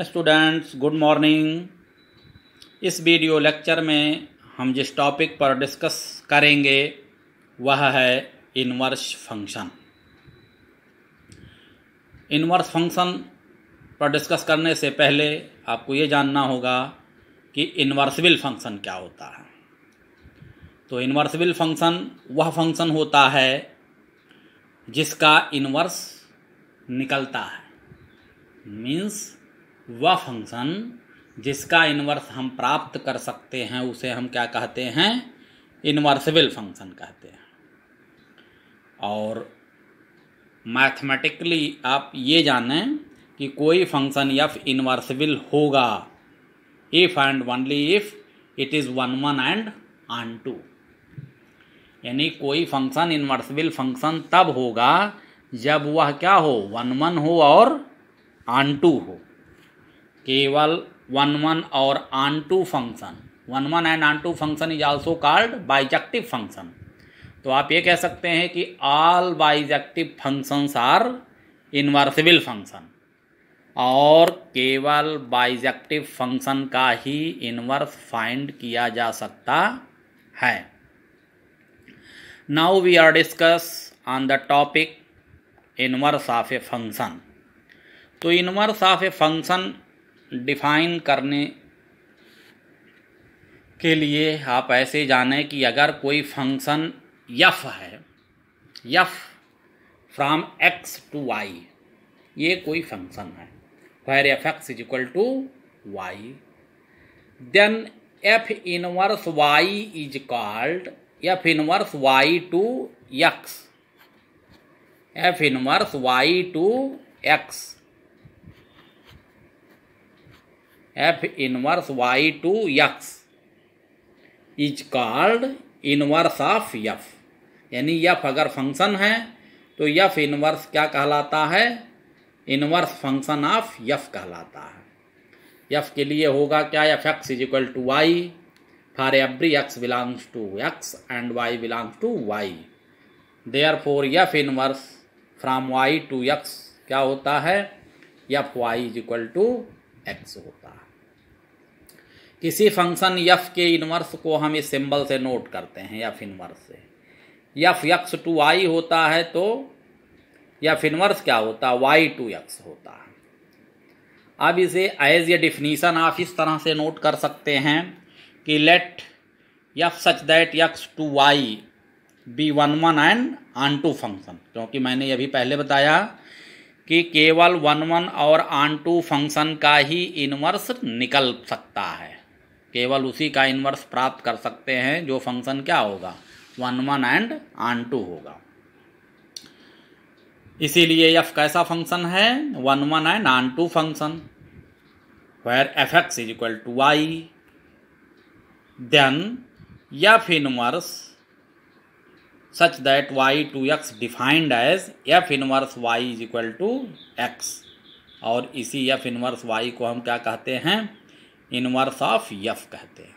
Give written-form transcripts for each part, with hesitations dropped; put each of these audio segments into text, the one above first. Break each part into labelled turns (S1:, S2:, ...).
S1: Students good morning. इस video lecture में हम जिस टॉपिक पर डिस्कस करेंगे वह है इनवर्स फंक्शन। इनवर्स फंक्शन पर डिस्कस करने से पहले आपको ये जानना होगा कि इन्वर्सिबल फंक्शन क्या होता है। तो इन्वर्सिबल फंक्शन वह फंक्शन होता है जिसका इन्वर्स निकलता है, मीन्स वह फंक्शन जिसका इन्वर्स हम प्राप्त कर सकते हैं उसे हम क्या कहते हैं, इन्वर्सिबल फंक्शन कहते हैं। और मैथमेटिकली आप ये जानें कि कोई फंक्शन एफ इन्वर्सिबल होगा if and only if it is 1 1 and on 2। यानी कोई फंक्शन इन्वर्सिबल फंक्शन तब होगा जब वह क्या हो, 1 1 हो और ऑन 2 हो। केवल 1 1 और on 2 function, 1 1 and on 2 function is also called bijective function. तो आप ये कह सकते हैं कि all bijective functions are invertible function, और केवल बाइजेक्टिव फंक्शन का ही इन्वर्स फाइंड किया जा सकता है। Now we are discuss on the topic inverse of a function. तो inverse of a function define करने के लिए आप ऐसे जानें कि अगर कोई फंक्शन यफ है, f from X to Y, ये कोई फंक्शन है where F x is equal to Y, then F inverse Y is called f inverse y to x, F inverse y to x, F inverse y to x is called inverse of F. यानी F अगर function है तो F inverse क्या कहलाता है, inverse function of F कहलाता है। F के लिए होगा क्या, F x is equal to Y for every X belongs to X and Y belongs to Y. Therefore F inverse from Y to X क्या होता है, F Y is equal to X होता है। किसी फंक्शन एफ के inverse को हम इस सिंबल से नोट करते हैं, एफ इनवर्स से। एफ एक्स टू वाई होता है तो एफ इनवर्स क्या होता है, वाई टू एक्स होता है। अब इसे एज ए डिफिनीशन आप इस तरह से नोट कर सकते हैं कि let F such that X to Y be 1 1 and on 2 function. क्योंकि मैंने अभी पहले बताया कि केवल 1 1 और ऑन 2 फंक्शन का ही इनवर्स निकल सकता है, केवल उसी का इनवर्स प्राप्त कर सकते हैं जो फंक्शन क्या होगा, 1 1 एंड ऑन 2 होगा। इसीलिए एफ कैसा फंक्शन है, 1 1 and on 2 function where F x is equal to Y, then F inverse such that y to x defined as f inverse y is equal to x, और इसी f inverse y को हम क्या कहते हैं, inverse of f कहते हैं।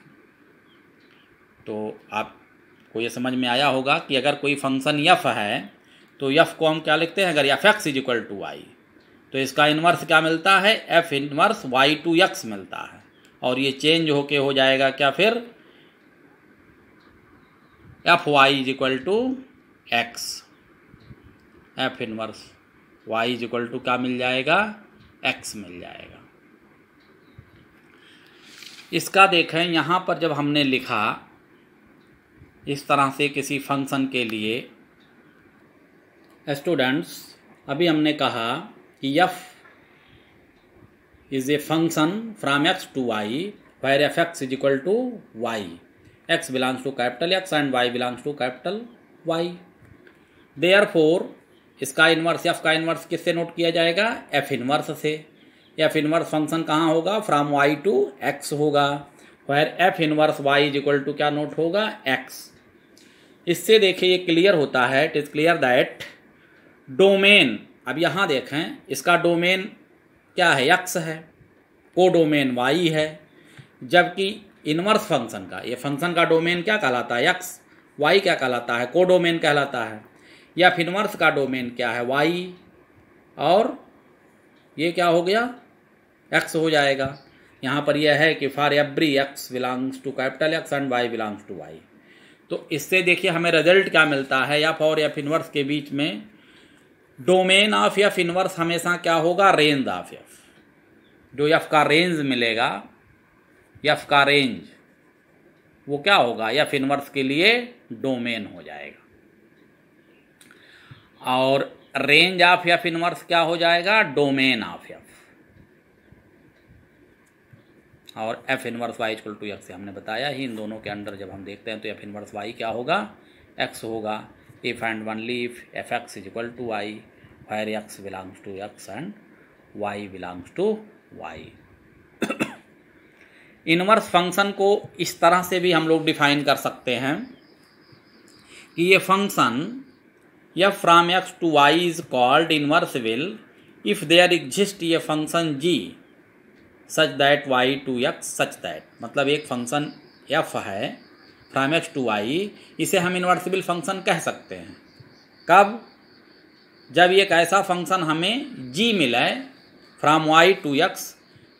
S1: तो आपको ये समझ में आया होगा कि अगर कोई फंक्शन f है तो f को हम क्या लिखते हैं, अगर F x is equal to Y तो इसका इनवर्स क्या मिलता है, f inverse y to x मिलता है। और ये चेंज होके हो जाएगा क्या, फिर F Y is equal to x, F inverse Y is equal to क्या मिल जाएगा, एक्स मिल जाएगा। इसका देखें यहाँ पर जब हमने लिखा इस तरह से किसी फंक्शन के लिए, स्टूडेंट्स अभी हमने कहा कि F is a function from X to Y where F x is equal to Y, x belongs to capital X and y belongs to capital Y। Therefore इसका इनवर्स, f का inverse किससे note किया जाएगा, f inverse से। f inverse function कहाँ होगा, from y to x होगा, where f inverse y is equal to क्या नोट होगा, x। इससे देखिए ये क्लियर होता है, it is clear that domain, अब यहाँ देखें इसका डोमेन क्या है, x है, को डोमेन y है, जबकि इनवर्स फंक्शन का, ये फंक्शन का डोमेन क्या कहलाता है, एक्स, वाई क्या कहलाता है, को डोमेन कहलाता है। या फिर इनवर्स का डोमेन क्या है, वाई, और ये क्या हो गया, एक्स हो जाएगा। यहाँ पर यह है कि for every X belongs to capital X and Y belongs to Y. तो इससे देखिए हमें रिजल्ट क्या मिलता है, एफ और एफ इनवर्स के बीच में डोमेन ऑफ एफ इनवर्स हमेशा क्या होगा, रेंज ऑफ एफ। जो एफ का रेंज मिलेगा, एफ का रेंज वो क्या होगा, एफ इनवर्स के लिए डोमेन हो जाएगा। और रेंज ऑफ एफ इनवर्स क्या हो जाएगा, डोमेन ऑफ एफ। और F inverse Y equal to X, हमने बताया ही, इन दोनों के अंडर जब हम देखते हैं तो एफ इनवर्स वाई क्या होगा, एक्स होगा। If and only if F x is equal to Y, where X belongs to X and Y belongs to Y. Inverse function को इस तरह से भी हम लोग डिफाइन कर सकते हैं कि ये function f from X to Y is called invertible if there exist ये function g such that Y to X such that. मतलब एक फंक्शन एफ है फ्रॉम एक्स टू वाई, इसे हम इनवर्सिबल फंक्शन कह सकते हैं। कब, जब एक ऐसा फंक्शन हमें जी मिले from Y to X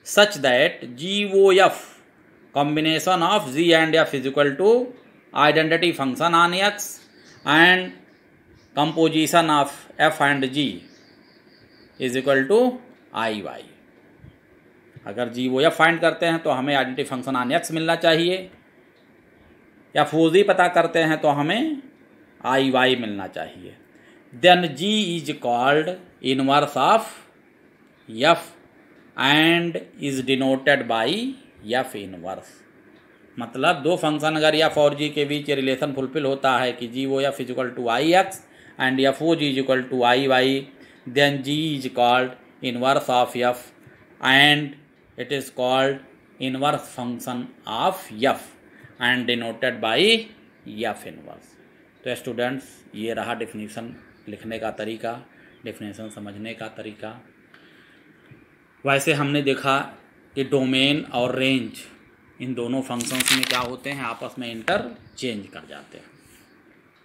S1: such that g वो f combination of g and f is equal to identity function on x and composition of f and g is equal to i y। अगर g वो f find करते हैं तो हमें identity function on x मिलना चाहिए, या f जी पता करते हैं तो हमें i y मिलना चाहिए। Then g is called inverse of f and is denoted by F inverse. मतलब दो फंक्शन अगर एफ और जी के बीच ये रिलेशन फुलफिल होता है कि जी वो F is equal to I X and F O G is equal to I Y, then G is called inverse of F and it is called inverse function of F and denoted by F inverse. तो students, ये रहा definition लिखने का तरीका, definition समझने का तरीका। वैसे हमने देखा कि डोमेन और रेंज इन दोनों फंक्शंस में क्या होते हैं, आपस में इंटरचेंज कर जाते हैं।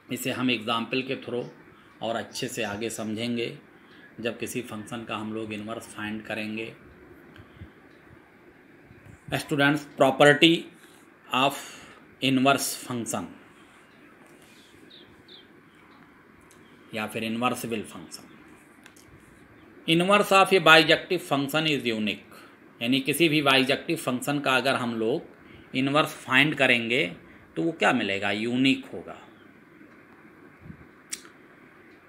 S1: इसे हम एग्जाम्पल के थ्रू और अच्छे से आगे समझेंगे जब किसी फंक्शन का हम लोग इनवर्स फाइंड करेंगे। Students, property of inverse function या फिर invertible function. Inverse of a bijective function is unique, यानी किसी भी बाइजेक्टिव फंक्शन का अगर हम लोग इनवर्स फाइंड करेंगे तो वो क्या मिलेगा, यूनिक होगा।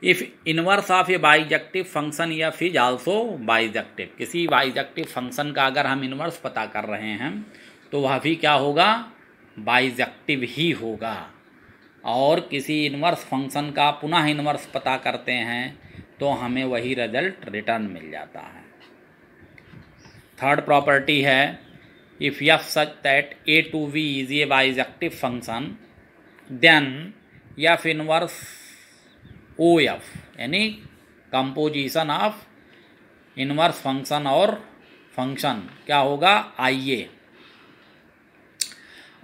S1: If inverse of a bijective function या फिर आल्सो बाइजेक्टिव, किसी बाइजेक्टिव फंक्शन का अगर हम इनवर्स पता कर रहे हैं तो वह भी क्या होगा, बाइजेक्टिव ही होगा। और किसी इनवर्स फंक्शन का पुनः इनवर्स पता करते हैं तो हमें वही रिजल्ट रिटर्न मिल जाता है। थर्ड प्रॉपर्टी है, if f such that A to B is a bijective function then F inverse o f, यानी कंपोजिशन ऑफ इनवर्स फंक्शन और फंक्शन क्या होगा, आई ए।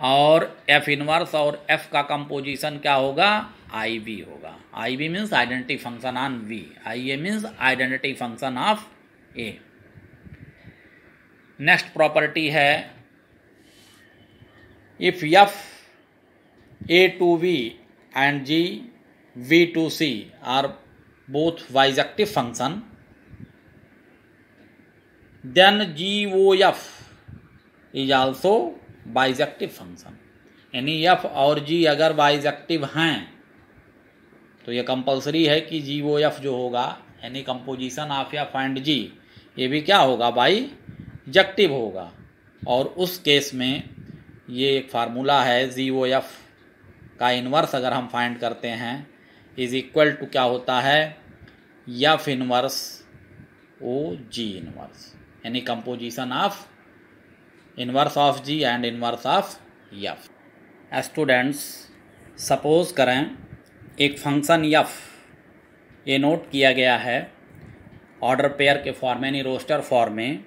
S1: और एफ इनवर्स और एफ का कंपोजिशन क्या होगा, आई बी होगा। I B means identity function on B, I A means identity function of A. Next property है, if f A to B and ji we to C are both bijective function then G O F is also bijective function. यानी F और G अगर bijective हैं तो ये compulsory है कि जी O F जो होगा यानी कंपोजिशन ऑफ एफ एंड जी, ये भी क्या होगा, बाइजेक्टिव होगा। और उस केस में ये एक फार्मूला है, जी ओ एफ का इन्वर्स अगर हम फाइंड करते हैं इज इक्वल टू क्या होता है, F inverse O G inverse, यानी composition of inverse of G and inverse of F. Students, suppose करें एक फंक्शन एफ ये नोट किया गया है ऑर्डर पेयर के फॉर्म में, यानी रोस्टर फॉर्म में,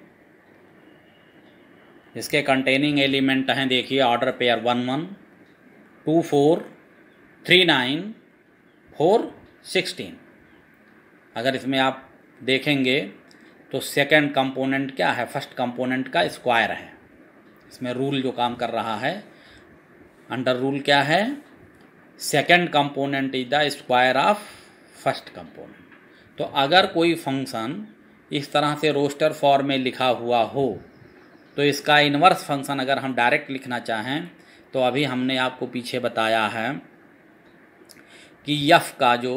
S1: इसके कंटेनिंग एलिमेंट हैं, देखिए ऑर्डर पेयर 1 1 2 4 3 9 4 16। अगर इसमें आप देखेंगे तो सेकंड कंपोनेंट क्या है, फर्स्ट कंपोनेंट का स्क्वायर है। इसमें रूल जो काम कर रहा है, अंडर रूल क्या है, second component is the square of first component. तो अगर कोई फंक्शन इस तरह से रोस्टर फॉर्म में लिखा हुआ हो तो इसका इन्वर्स फंक्शन अगर हम डायरेक्ट लिखना चाहें तो अभी हमने आपको पीछे बताया है कि यफ का जो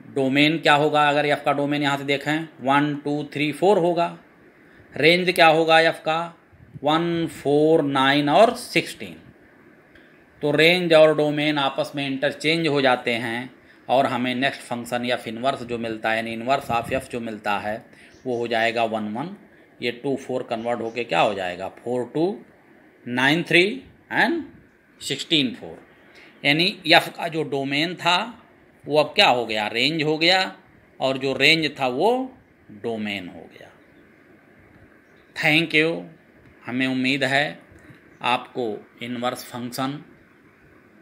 S1: डोमेन क्या होगा। अगर यफ का डोमेन यहाँ से देखें 1 2 3 4 होगा। रेंज क्या होगा यफ का 1 4 9 और 16। तो रेंज और डोमेन आपस में इंटरचेंज हो जाते हैं और हमें नेक्स्ट फंक्शन यफ इन्वर्स जो मिलता है, यानी इन्वर्स ऑफ यफ जो मिलता है वो हो जाएगा 1 1। ये 2 4 कन्वर्ट होके क्या हो जाएगा 4 2 9 3 एंड 16 4। यानी यफ का जो डोमेन था वो अब क्या हो गया, रेंज हो गया, और जो रेंज था वो डोमेन हो गया। Thank you. हमें उम्मीद है आपको inverse function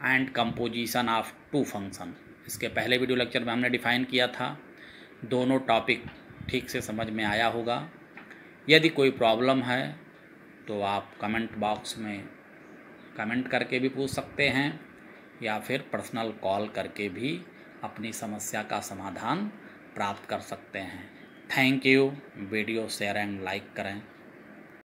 S1: and composition of two function, इसके पहले वीडियो लेक्चर में हमने डिफ़ाइन किया था, दोनों टॉपिक ठीक से समझ में आया होगा। यदि कोई प्रॉब्लम है तो आप कमेंट बॉक्स में कमेंट करके भी पूछ सकते हैं या फिर पर्सनल कॉल करके भी अपनी समस्या का समाधान प्राप्त कर सकते हैं। Thank you. Video share and like करें।